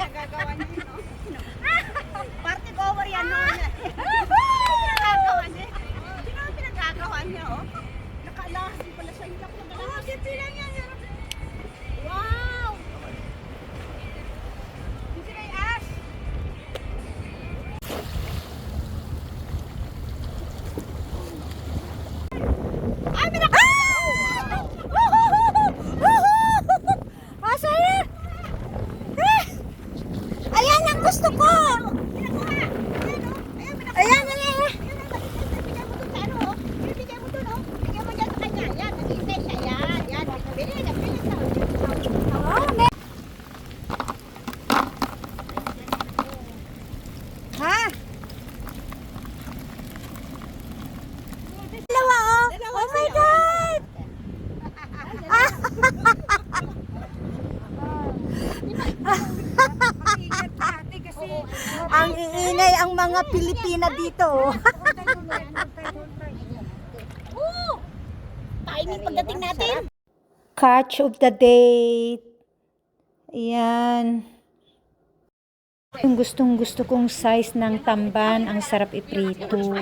Pinagagawa niya yun, no? Party goer yan, no? Pinagagawa niya. Sino ang pinagagawa niya, oh? Nakalahasin pala siya. Hindi ako nagalahasin. Simple lang yan. Wow! Hindi na i-ash. Ay, may Masaya! Ayan ang gusto ko! Ayan na eh! Bigyan mo dun sa ano, oh. Bigyan mo dun, oh. Bigyan mo dyan sa kanya. Yan, nag-iintay siya. Yan, yan. Bili na. Ha? Dalawa, oh. Oh my God! Ang iingay ang mga Pilipina dito. Timing pagdating natin. Catch of the day. Ayan. Yung gustong gusto kong size ng tamban, ang sarap iprito.